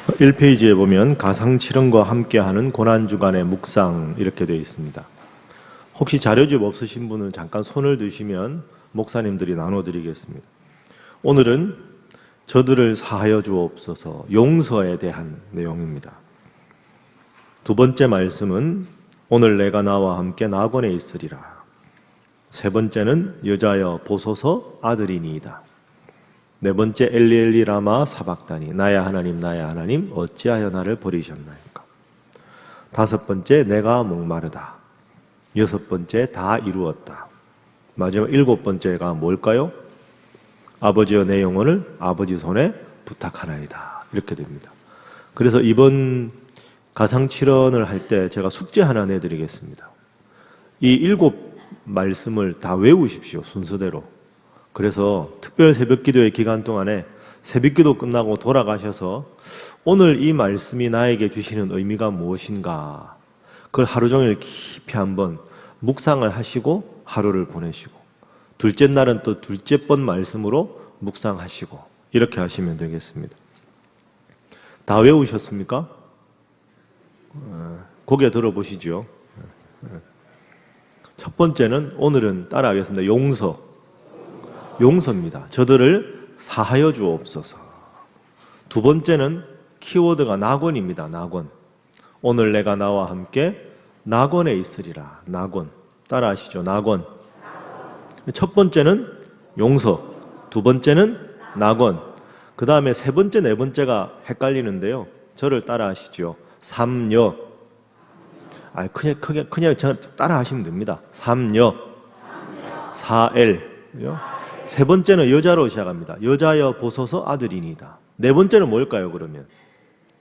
1페이지에 보면 가상칠언과 함께하는 고난주간의 묵상 이렇게 되어 있습니다. 혹시 자료집 없으신 분은 잠깐 손을 드시면 목사님들이 나눠드리겠습니다. 오늘은 저들을 사하여 주옵소서 용서에 대한 내용입니다. 두 번째 말씀은 오늘 내가 나와 함께 낙원에 있으리라. 세 번째는 여자여 보소서 아들이니이다. 네 번째 엘리엘리 라마 사박다니 나의 하나님 어찌하여 나를 버리셨나이까. 다섯 번째 내가 목마르다. 여섯 번째 다 이루었다. 마지막 일곱 번째가 뭘까요? 아버지여 내 영혼을 아버지 손에 부탁하나이다. 이렇게 됩니다. 그래서 이번 가상칠언을 할 때 제가 숙제 하나 내드리겠습니다. 이 일곱 말씀을 다 외우십시오. 순서대로. 그래서 특별 새벽기도의 기간 동안에 새벽기도 끝나고 돌아가셔서 오늘 이 말씀이 나에게 주시는 의미가 무엇인가, 그걸 하루 종일 깊이 한번 묵상을 하시고 하루를 보내시고, 둘째 날은 또 둘째 번 말씀으로 묵상하시고, 이렇게 하시면 되겠습니다. 다 외우셨습니까? 고개 들어보시죠. 첫 번째는 오늘은 따라하겠습니다. 용서입니다. 저들을 사하여 주옵소서. 두 번째는 키워드가 낙원입니다. 낙원. 오늘 내가 나와 함께 낙원에 있으리라. 낙원. 따라하시죠. 낙원. 첫 번째는 용서, 두 번째는 낙원. 그 다음에 세 번째, 네 번째가 헷갈리는데요. 저를 따라하시죠. 삼여. 그냥 따라하시면 됩니다. 삼여. 사엘. 세 번째는 여자로 시작합니다. 여자여 보소서 아들이니이다. 네 번째는 뭘까요, 그러면?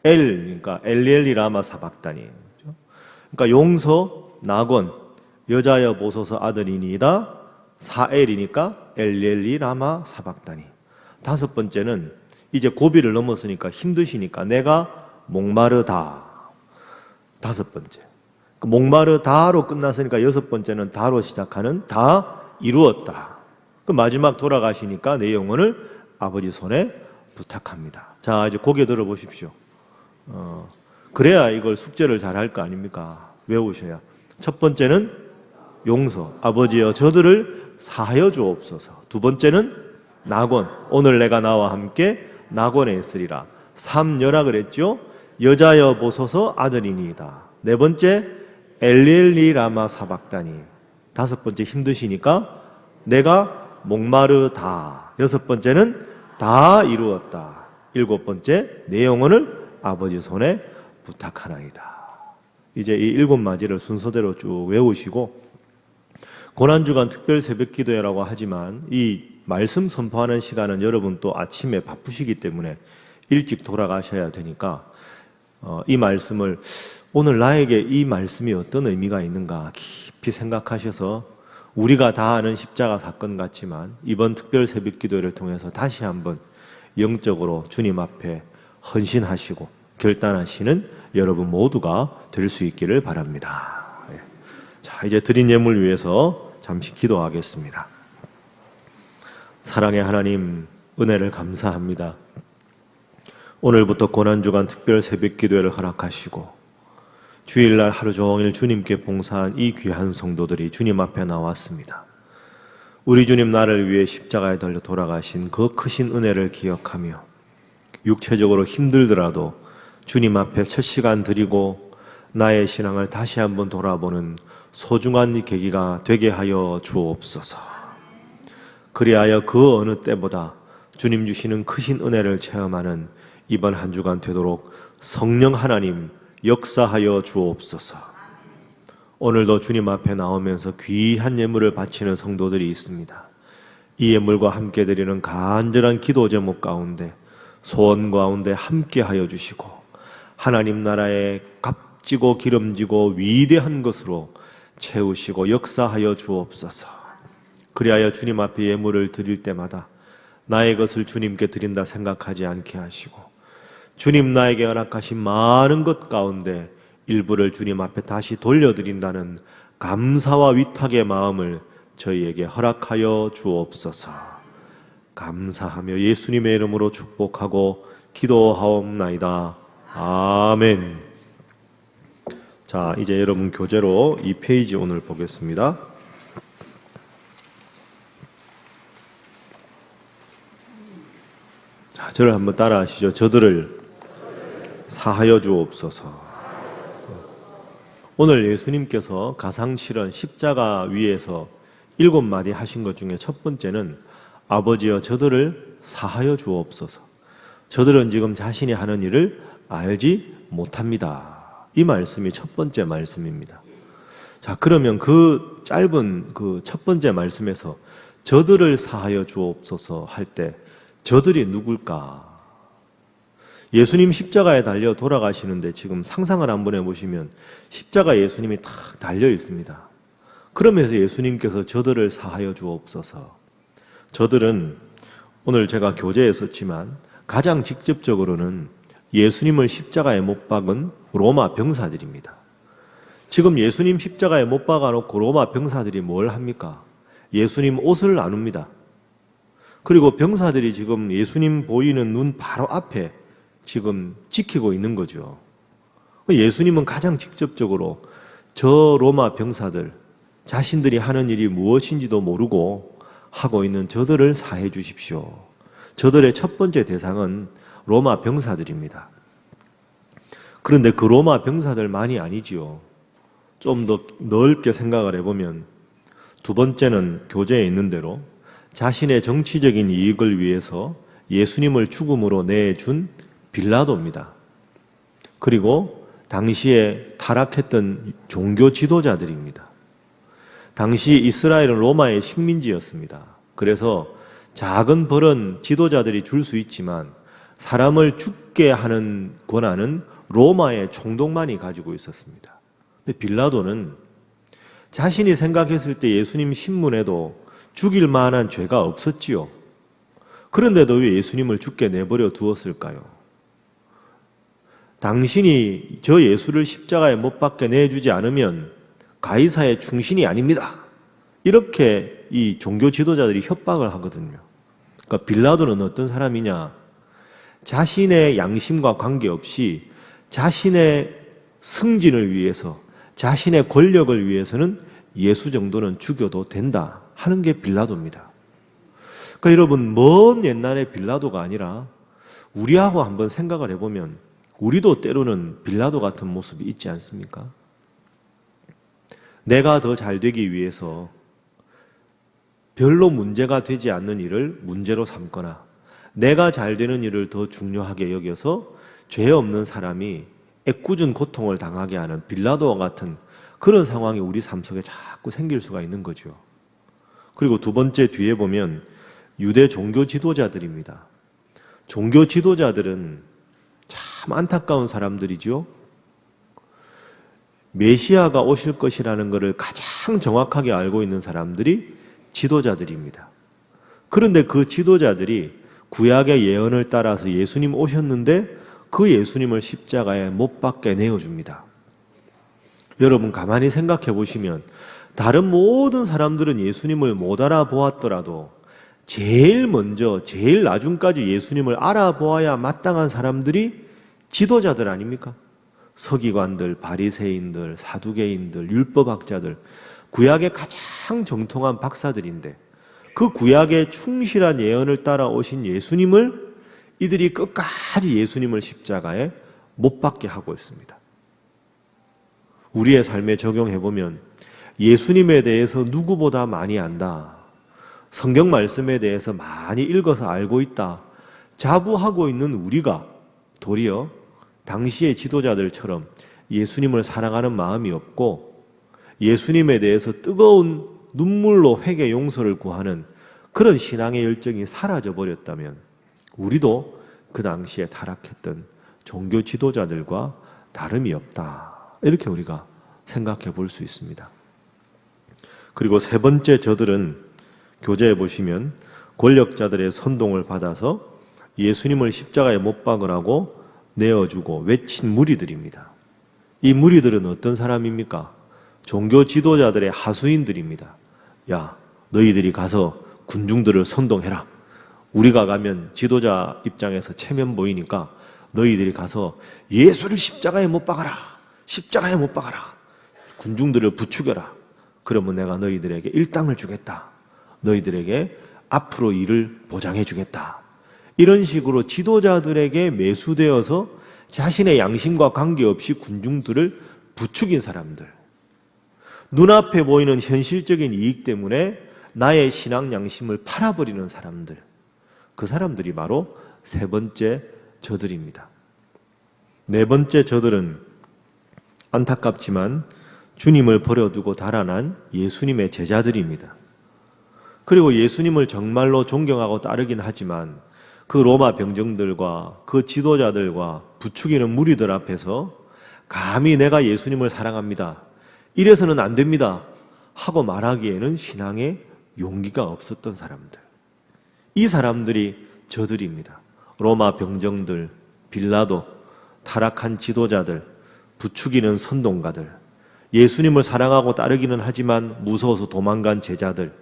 그러니까 엘리엘리 라마 사박다니. 그러니까 용서, 낙원, 여자여 보소서 아들이니이다. 사엘이니까 엘리엘리 라마 사박다니. 다섯 번째는 이제 고비를 넘었으니까 힘드시니까 내가 목마르다. 다섯 번째. 목마르다로 끝났으니까 여섯 번째는 다로 시작하는 다 이루었다. 그 마지막 돌아가시니까 내 영혼을 아버지 손에 부탁합니다. 자, 이제 고개 들어보십시오. 그래야 이걸 숙제를 잘 할 거 아닙니까? 외우셔야. 첫 번째는 용서, 아버지여 저들을 사하여 주옵소서. 두 번째는 낙원, 오늘 내가 나와 함께 낙원에 있으리라. 삼여라 그랬죠? 여자여 보소서 아들이니이다. 네 번째 엘리엘리 라마 사박다니. 다섯 번째 힘드시니까 내가 목마르다. 여섯 번째는 다 이루었다. 일곱 번째 내 영혼을 아버지 손에 부탁하나이다. 이제 이 일곱 마디를 순서대로 쭉 외우시고, 고난주간 특별 새벽기도회라고 하지만 이 말씀 선포하는 시간은 여러분 또 아침에 바쁘시기 때문에 일찍 돌아가셔야 되니까 이 말씀을, 오늘 나에게 이 말씀이 어떤 의미가 있는가 깊이 생각하셔서, 우리가 다 아는 십자가 사건 같지만 이번 특별 새벽기도회를 통해서 다시 한번 영적으로 주님 앞에 헌신하시고 결단하시는 여러분 모두가 될 수 있기를 바랍니다. 자, 이제 드린 예물 위해서 잠시 기도하겠습니다. 사랑의 하나님, 은혜를 감사합니다. 오늘부터 고난주간 특별 새벽기도회를 허락하시고 주일날 하루 종일 주님께 봉사한 이 귀한 성도들이 주님 앞에 나왔습니다. 우리 주님 나를 위해 십자가에 달려 돌아가신 그 크신 은혜를 기억하며 육체적으로 힘들더라도 주님 앞에 첫 시간 드리고 나의 신앙을 다시 한번 돌아보는 소중한 계기가 되게 하여 주옵소서. 그리하여 그 어느 때보다 주님 주시는 크신 은혜를 체험하는 이번 한 주간 되도록 성령 하나님 역사하여 주옵소서. 오늘도 주님 앞에 나오면서 귀한 예물을 바치는 성도들이 있습니다. 이 예물과 함께 드리는 간절한 기도 제목 가운데, 소원 가운데 함께 하여 주시고 하나님 나라의 값지고 기름지고 위대한 것으로 채우시고 역사하여 주옵소서. 그리하여 주님 앞에 예물을 드릴 때마다 나의 것을 주님께 드린다 생각하지 않게 하시고, 주님 나에게 허락하신 많은 것 가운데 일부를 주님 앞에 다시 돌려드린다는 감사와 위탁의 마음을 저희에게 허락하여 주옵소서. 감사하며 예수님의 이름으로 축복하고 기도하옵나이다. 아멘. 자, 이제 여러분 교재로 2페이지 오늘 보겠습니다. 자, 저를 한번 따라 하시죠. 저들을 사하여 주옵소서. 오늘 예수님께서 가상실현 십자가 위에서 7마디 하신 것 중에 첫 번째는 아버지여 저들을 사하여 주옵소서. 저들은 지금 자신이 하는 일을 알지 못합니다. 이 말씀이 첫 번째 말씀입니다. 자, 그러면 그 짧은 그 첫 번째 말씀에서 저들을 사하여 주옵소서 할 때 저들이 누굴까? 예수님 십자가에 달려 돌아가시는데 지금 상상을 한번 해보시면 십자가 예수님이 탁 달려 있습니다. 그러면서 예수님께서 저들을 사하여 주옵소서. 저들은 오늘 제가 교재에 썼지만 가장 직접적으로는 예수님을 십자가에 못 박은 로마 병사들입니다. 지금 예수님 십자가에 못 박아놓고 로마 병사들이 뭘 합니까? 예수님 옷을 나눕니다. 그리고 병사들이 지금 예수님 보이는 눈 바로 앞에 지금 지키고 있는 거죠. 예수님은 가장 직접적으로 저 로마 병사들, 자신들이 하는 일이 무엇인지도 모르고 하고 있는 저들을 사해 주십시오. 저들의 첫 번째 대상은 로마 병사들입니다. 그런데 그 로마 병사들만이 아니지요. 좀 더 넓게 생각을 해보면 두 번째는 교재에 있는 대로 자신의 정치적인 이익을 위해서 예수님을 죽음으로 내준 빌라도입니다. 그리고 당시에 타락했던 종교 지도자들입니다. 당시 이스라엘은 로마의 식민지였습니다. 그래서 작은 벌은 지도자들이 줄 수 있지만 사람을 죽게 하는 권한은 로마의 총독만이 가지고 있었습니다. 근데 빌라도는 자신이 생각했을 때 예수님 신문에도 죽일 만한 죄가 없었지요. 그런데도 왜 예수님을 죽게 내버려 두었을까요? 당신이 저 예수를 십자가에 못 박게 내주지 않으면 가이사의 충신이 아닙니다. 이렇게 이 종교 지도자들이 협박을 하거든요. 그러니까 빌라도는 어떤 사람이냐? 자신의 양심과 관계없이 자신의 승진을 위해서, 자신의 권력을 위해서는 예수 정도는 죽여도 된다 하는 게 빌라도입니다. 그러니까 여러분, 먼 옛날의 빌라도가 아니라 우리하고 한번 생각을 해보면 우리도 때로는 빌라도 같은 모습이 있지 않습니까? 내가 더 잘 되기 위해서 별로 문제가 되지 않는 일을 문제로 삼거나 내가 잘 되는 일을 더 중요하게 여겨서 죄 없는 사람이 애꿎은 고통을 당하게 하는 빌라도와 같은 그런 상황이 우리 삶 속에 자꾸 생길 수가 있는 거죠. 그리고 두 번째 뒤에 보면 유대 종교 지도자들입니다. 종교 지도자들은 참 안타까운 사람들이죠. 메시아가 오실 것이라는 것을 가장 정확하게 알고 있는 사람들이 지도자들입니다. 그런데 그 지도자들이 구약의 예언을 따라서 예수님 오셨는데 그 예수님을 십자가에 못 박게 내어줍니다. 여러분 가만히 생각해 보시면 다른 모든 사람들은 예수님을 못 알아보았더라도 제일 먼저 제일 나중까지 예수님을 알아보아야 마땅한 사람들이 지도자들 아닙니까? 서기관들, 바리새인들, 사두개인들, 율법학자들, 구약의 가장 정통한 박사들인데 그 구약의 충실한 예언을 따라 오신 예수님을 이들이 끝까지 예수님을 십자가에 못 박게 하고 있습니다. 우리의 삶에 적용해보면 예수님에 대해서 누구보다 많이 안다, 성경 말씀에 대해서 많이 읽어서 알고 있다 자부하고 있는 우리가 도리어 당시의 지도자들처럼 예수님을 사랑하는 마음이 없고 예수님에 대해서 뜨거운 눈물로 회개 용서를 구하는 그런 신앙의 열정이 사라져 버렸다면 우리도 그 당시에 타락했던 종교 지도자들과 다름이 없다. 이렇게 우리가 생각해 볼 수 있습니다. 그리고 세 번째 저들은 교재에 보시면 권력자들의 선동을 받아서 예수님을 십자가에 못 박으라고 내어주고 외친 무리들입니다. 이 무리들은 어떤 사람입니까? 종교 지도자들의 하수인들입니다. 야, 너희들이 가서 군중들을 선동해라. 우리가 가면 지도자 입장에서 체면 보이니까 너희들이 가서 예수를 십자가에 못 박아라. 십자가에 못 박아라. 군중들을 부추겨라. 그러면 내가 너희들에게 일당을 주겠다. 너희들에게 앞으로 일을 보장해 주겠다. 이런 식으로 지도자들에게 매수되어서 자신의 양심과 관계없이 군중들을 부추긴 사람들. 눈앞에 보이는 현실적인 이익 때문에 나의 신앙 양심을 팔아버리는 사람들. 그 사람들이 바로 세 번째 저들입니다. 네 번째 저들은 안타깝지만 주님을 버려두고 달아난 예수님의 제자들입니다. 그리고 예수님을 정말로 존경하고 따르긴 하지만 그 로마 병정들과 그 지도자들과 부추기는 무리들 앞에서 감히 내가 예수님을 사랑합니다. 이래서는 안 됩니다. 하고 말하기에는 신앙에 용기가 없었던 사람들. 이 사람들이 저들입니다. 로마 병정들, 빌라도, 타락한 지도자들, 부추기는 선동가들, 예수님을 사랑하고 따르기는 하지만 무서워서 도망간 제자들,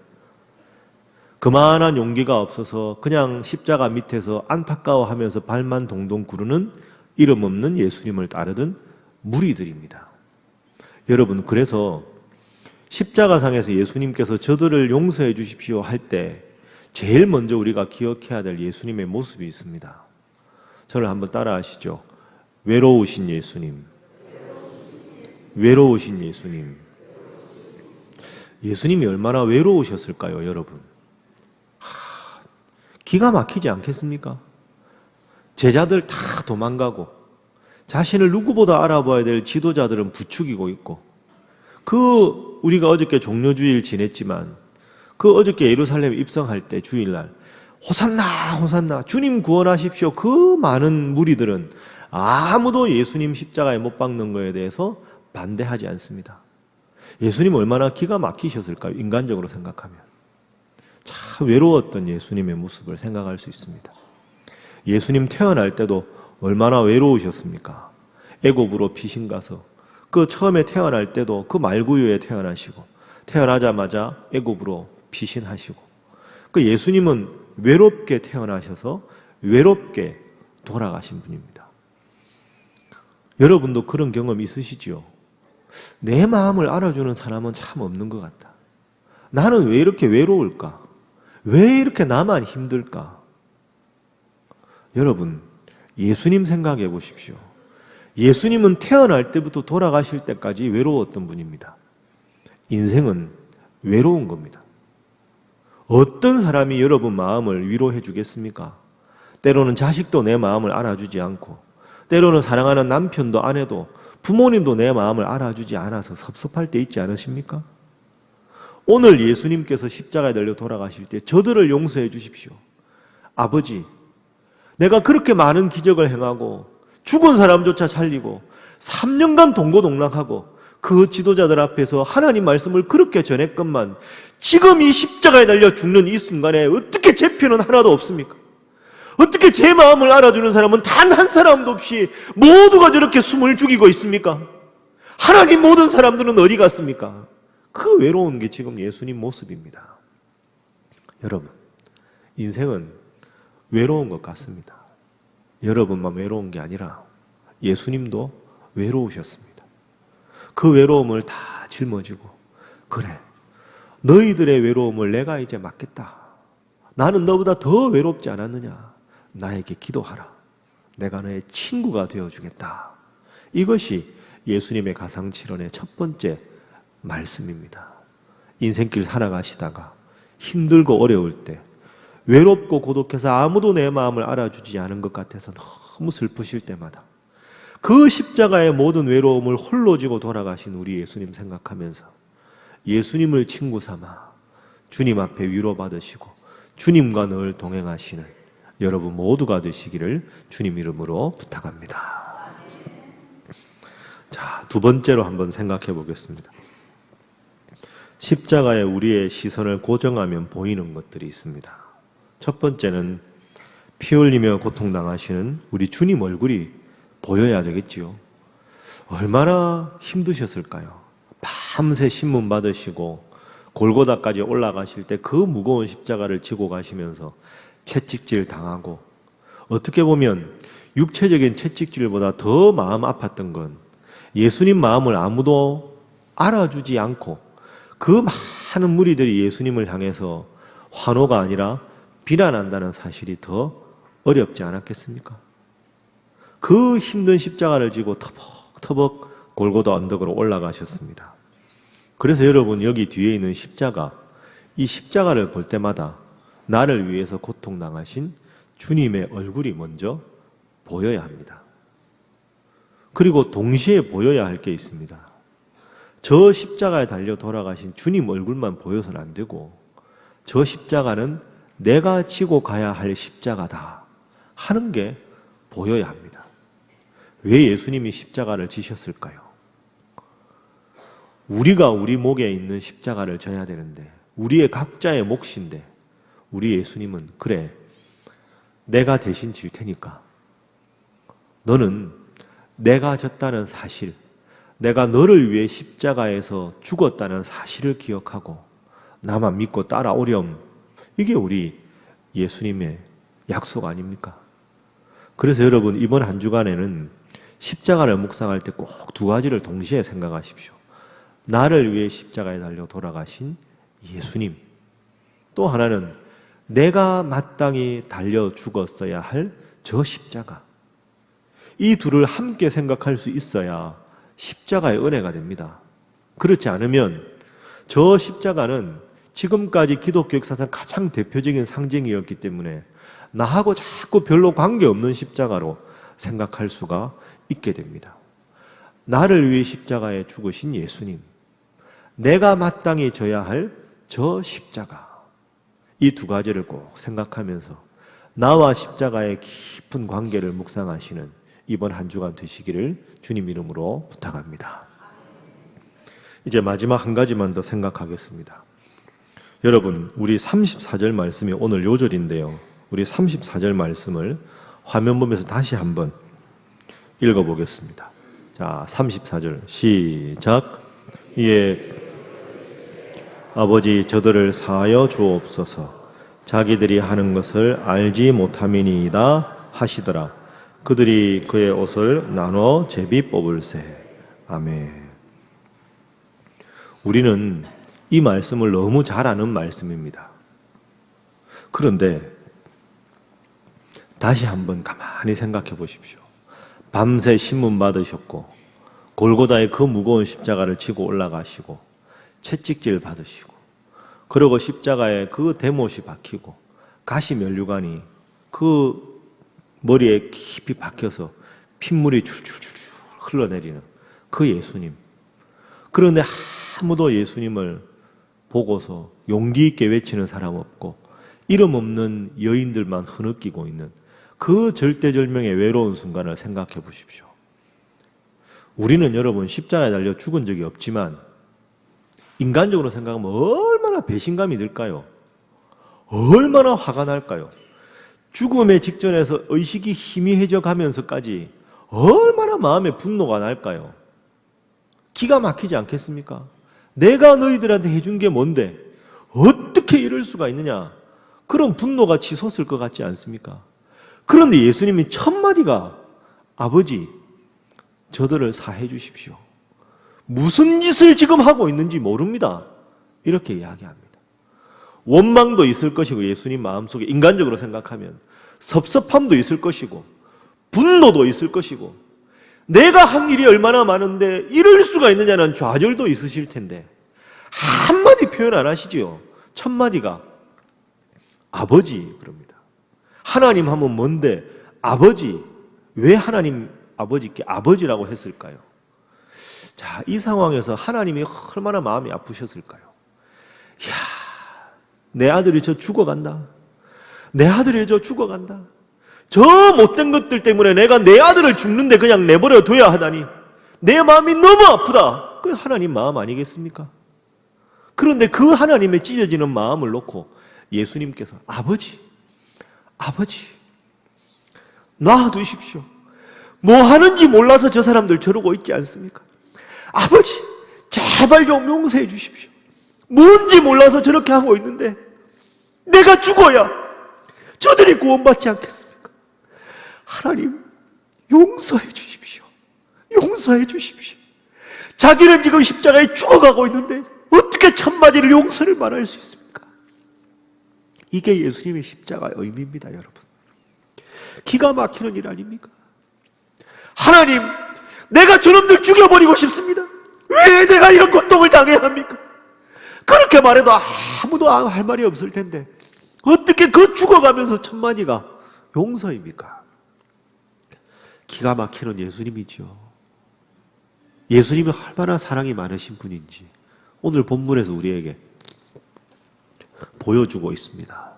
그만한 용기가 없어서 그냥 십자가 밑에서 안타까워하면서 발만 동동 구르는 이름 없는 예수님을 따르던 무리들입니다. 여러분, 그래서 십자가상에서 예수님께서 저들을 용서해 주십시오 할 때 제일 먼저 우리가 기억해야 될 예수님의 모습이 있습니다. 저를 한번 따라 하시죠. 외로우신 예수님. 외로우신 예수님. 예수님이 얼마나 외로우셨을까요, 여러분? 기가 막히지 않겠습니까? 제자들 다 도망가고 자신을 누구보다 알아봐야 될 지도자들은 부추기고 있고, 우리가 어저께 종려주일 지냈지만 그 어저께 예루살렘에 입성할 때 주일날 호산나 호산나 주님 구원하십시오 그 많은 무리들은 아무도 예수님 십자가에 못 박는 것에 대해서 반대하지 않습니다. 예수님 얼마나 기가 막히셨을까요? 인간적으로 생각하면 참 외로웠던 예수님의 모습을 생각할 수 있습니다. 예수님 태어날 때도 얼마나 외로우셨습니까? 애굽으로 피신 가서 그 처음에 태어날 때도 그 말구유에 태어나시고 태어나자마자 애굽으로 피신하시고, 그 예수님은 외롭게 태어나셔서 외롭게 돌아가신 분입니다. 여러분도 그런 경험 있으시지요? 내 마음을 알아주는 사람은 참 없는 것 같다. 나는 왜 이렇게 외로울까? 왜 이렇게 나만 힘들까? 여러분, 예수님 생각해 보십시오. 예수님은 태어날 때부터 돌아가실 때까지 외로웠던 분입니다. 인생은 외로운 겁니다. 어떤 사람이 여러분 마음을 위로해 주겠습니까? 때로는 자식도 내 마음을 알아주지 않고, 때로는 사랑하는 남편도 아내도 부모님도 내 마음을 알아주지 않아서 섭섭할 때 있지 않으십니까? 오늘 예수님께서 십자가에 달려 돌아가실 때 저들을 용서해 주십시오. 아버지, 내가 그렇게 많은 기적을 행하고 죽은 사람조차 살리고 3년간 동고동락하고 그 지도자들 앞에서 하나님 말씀을 그렇게 전했건만 지금 이 십자가에 달려 죽는 이 순간에 어떻게 제 편은 하나도 없습니까? 어떻게 제 마음을 알아주는 사람은 단 한 사람도 없이 모두가 저렇게 숨을 죽이고 있습니까? 하나님 모든 사람들은 어디 갔습니까? 그 외로운 게 지금 예수님 모습입니다. 여러분, 인생은 외로운 것 같습니다. 여러분만 외로운 게 아니라 예수님도 외로우셨습니다. 그 외로움을 다 짊어지고, 그래, 너희들의 외로움을 내가 이제 맡겠다. 나는 너보다 더 외롭지 않았느냐? 나에게 기도하라. 내가 너의 친구가 되어주겠다. 이것이 예수님의 가상칠언의 첫 번째 말씀입니다. 인생길 살아가시다가 힘들고 어려울 때, 외롭고 고독해서 아무도 내 마음을 알아주지 않은 것 같아서 너무 슬프실 때마다 그 십자가의 모든 외로움을 홀로 지고 돌아가신 우리 예수님 생각하면서 예수님을 친구 삼아 주님 앞에 위로받으시고 주님과 늘 동행하시는 여러분 모두가 되시기를 주님 이름으로 부탁합니다. 자, 두 번째로 한번 생각해 보겠습니다. 십자가에 우리의 시선을 고정하면 보이는 것들이 있습니다. 첫 번째는 피 흘리며 고통당하시는 우리 주님 얼굴이 보여야 되겠지요. 얼마나 힘드셨을까요? 밤새 신문 받으시고 골고다까지 올라가실 때 그 무거운 십자가를 지고 가시면서 채찍질 당하고 어떻게 보면 육체적인 채찍질보다 더 마음 아팠던 건 예수님 마음을 아무도 알아주지 않고 그 많은 무리들이 예수님을 향해서 환호가 아니라 비난한다는 사실이 더 어렵지 않았겠습니까? 그 힘든 십자가를 지고 터벅터벅 골고다 언덕으로 올라가셨습니다. 그래서 여러분 여기 뒤에 있는 십자가, 이 십자가를 볼 때마다 나를 위해서 고통당하신 주님의 얼굴이 먼저 보여야 합니다. 그리고 동시에 보여야 할 게 있습니다. 저 십자가에 달려 돌아가신 주님 얼굴만 보여서는 안 되고 저 십자가는 내가 지고 가야 할 십자가다 하는 게 보여야 합니다. 왜 예수님이 십자가를 지셨을까요? 우리가 우리 목에 있는 십자가를 져야 되는데 우리의 각자의 몫인데 우리 예수님은 그래 내가 대신 질 테니까 너는 내가 졌다는 사실, 내가 너를 위해 십자가에서 죽었다는 사실을 기억하고 나만 믿고 따라오렴. 이게 우리 예수님의 약속 아닙니까? 그래서 여러분 이번 한 주간에는 십자가를 묵상할 때 꼭 두 가지를 동시에 생각하십시오. 나를 위해 십자가에 달려 돌아가신 예수님, 또 하나는 내가 마땅히 달려 죽었어야 할 저 십자가. 이 둘을 함께 생각할 수 있어야 십자가의 은혜가 됩니다. 그렇지 않으면 저 십자가는 지금까지 기독교 역사상 가장 대표적인 상징이었기 때문에 나하고 자꾸 별로 관계없는 십자가로 생각할 수가 있게 됩니다. 나를 위해 십자가에 죽으신 예수님, 내가 마땅히 져야 할 저 십자가, 이 두 가지를 꼭 생각하면서 나와 십자가의 깊은 관계를 묵상하시는 이번 한 주간 되시기를 주님 이름으로 부탁합니다. 이제 마지막 한 가지만 더 생각하겠습니다. 여러분, 우리 34절 말씀이 오늘 요절인데요. 우리 34절 말씀을 화면 보면서 다시 한번 읽어보겠습니다. 자, 34절 시작. 이에 아버지 저들을 사하여 주옵소서. 자기들이 하는 것을 알지 못함이니이다 하시더라. 그들이 그의 옷을 나눠 제비 뽑을세. 아멘. 우리는 이 말씀을 너무 잘 아는 말씀입니다. 그런데 다시 한번 가만히 생각해 보십시오. 밤새 신문 받으셨고 골고다의 그 무거운 십자가를 지고 올라가시고 채찍질 받으시고 그리고 십자가에 그 대못이 박히고 가시 면류관이 그 머리에 깊이 박혀서 핏물이 줄줄줄 흘러내리는 그 예수님. 그런데 아무도 예수님을 보고서 용기 있게 외치는 사람 없고 이름 없는 여인들만 흐느끼고 있는 그 절대절명의 외로운 순간을 생각해 보십시오. 우리는 여러분 십자가에 달려 죽은 적이 없지만 인간적으로 생각하면 얼마나 배신감이 들까요? 얼마나 화가 날까요? 죽음의 직전에서 의식이 희미해져 가면서까지 얼마나 마음에 분노가 날까요? 기가 막히지 않겠습니까? 내가 너희들한테 해준 게 뭔데 어떻게 이럴 수가 있느냐? 그런 분노가 치솟을 것 같지 않습니까? 그런데 예수님이 첫 마디가 아버지 저들을 사해 주십시오. 무슨 짓을 지금 하고 있는지 모릅니다. 이렇게 이야기합니다. 원망도 있을 것이고 예수님 마음속에 인간적으로 생각하면 섭섭함도 있을 것이고 분노도 있을 것이고 내가 한 일이 얼마나 많은데 이럴 수가 있느냐는 좌절도 있으실 텐데 한마디 표현 안 하시지요. 첫 마디가 아버지 그럽니다. 하나님 하면 뭔데 아버지, 왜 하나님 아버지께 아버지라고 했을까요? 자, 이 상황에서 하나님이 얼마나 마음이 아프셨을까요? 이야, 내 아들이 저 죽어간다. 내 아들이 저 죽어간다. 저 못된 것들 때문에 내가 내 아들을 죽는데 그냥 내버려 둬야 하다니 내 마음이 너무 아프다. 그 하나님 마음 아니겠습니까? 그런데 그 하나님의 찢어지는 마음을 놓고 예수님께서 아버지 놔두십시오. 뭐 하는지 몰라서 저 사람들 저러고 있지 않습니까? 아버지 제발 좀 용서해 주십시오. 뭔지 몰라서 저렇게 하고 있는데 내가 죽어야 저들이 구원받지 않겠습니까? 하나님 용서해 주십시오. 용서해 주십시오. 자기는 지금 십자가에 죽어가고 있는데 어떻게 천마디를 용서를 말할 수 있습니까? 이게 예수님의 십자가의 의미입니다, 여러분. 기가 막히는 일 아닙니까? 하나님, 내가 저놈들 죽여버리고 싶습니다. 왜 내가 이런 고통을 당해야 합니까? 그렇게 말해도 아무도 할 말이 없을 텐데 어떻게 그 죽어가면서 천마디가 용서입니까? 기가 막히는 예수님이죠. 예수님이 얼마나 사랑이 많으신 분인지 오늘 본문에서 우리에게 보여주고 있습니다.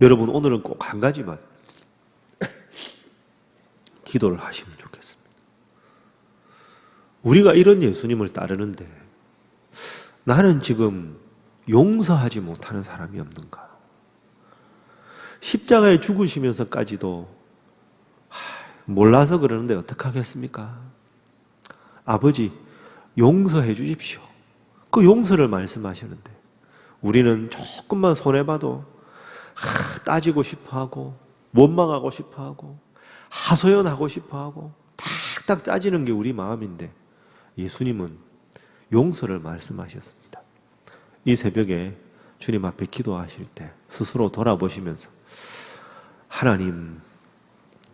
여러분, 오늘은 꼭 한 가지만 기도를 하시면 좋겠습니다. 우리가 이런 예수님을 따르는데 나는 지금 용서하지 못하는 사람이 없는가? 십자가에 죽으시면서까지도 몰라서 그러는데 어떡하겠습니까? 아버지, 용서해 주십시오. 그 용서를 말씀하시는데 우리는 조금만 손해봐도 따지고 싶어하고 원망하고 싶어하고 하소연하고 싶어하고 탁탁 짜지는 게 우리 마음인데 예수님은 용서를 말씀하셨습니다. 이 새벽에 주님 앞에 기도하실 때 스스로 돌아보시면서 하나님,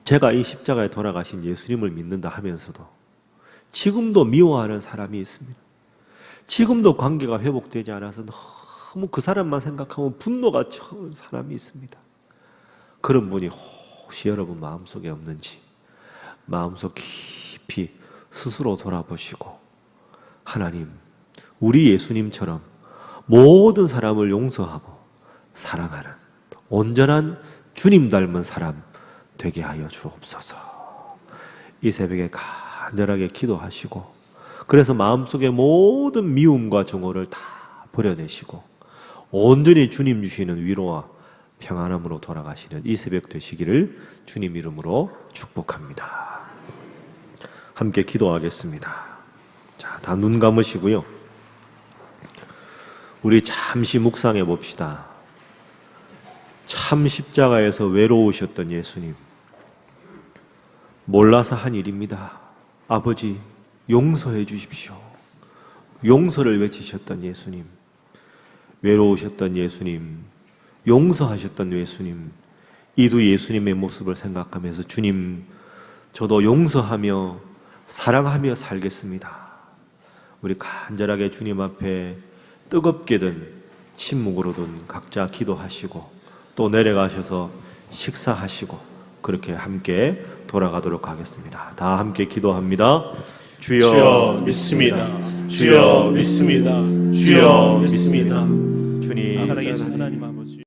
제가 이 십자가에 돌아가신 예수님을 믿는다 하면서도 지금도 미워하는 사람이 있습니다. 지금도 관계가 회복되지 않아서 너무 그 사람만 생각하면 분노가 차오른 사람이 있습니다. 그런 분이 혹시 여러분 마음속에 없는지 마음속 깊이 스스로 돌아보시고 하나님, 우리 예수님처럼 모든 사람을 용서하고 사랑하는 온전한 주님 닮은 사람 되게 하여 주옵소서. 이 새벽에 간절하게 기도하시고 그래서 마음속에 모든 미움과 증오를 다 버려내시고 온전히 주님 주시는 위로와 평안함으로 돌아가시는 이 새벽 되시기를 주님 이름으로 축복합니다. 함께 기도하겠습니다. 자, 다 눈 감으시고요. 우리 잠시 묵상해 봅시다. 참 십자가에서 외로우셨던 예수님, 몰라서 한 일입니다. 아버지, 용서해 주십시오. 용서를 외치셨던 예수님, 외로우셨던 예수님, 용서하셨던 예수님, 이 두 예수님의 모습을 생각하면서 주님, 저도 용서하며 사랑하며 살겠습니다. 우리 간절하게 주님 앞에 뜨겁게든 침묵으로든 각자 기도하시고 또 내려가셔서 식사하시고 그렇게 함께 돌아가도록 하겠습니다. 다 함께 기도합니다. 주여 믿습니다. 주여 믿습니다. 주여 믿습니다. 주님, 살아계신 하나님 아버지.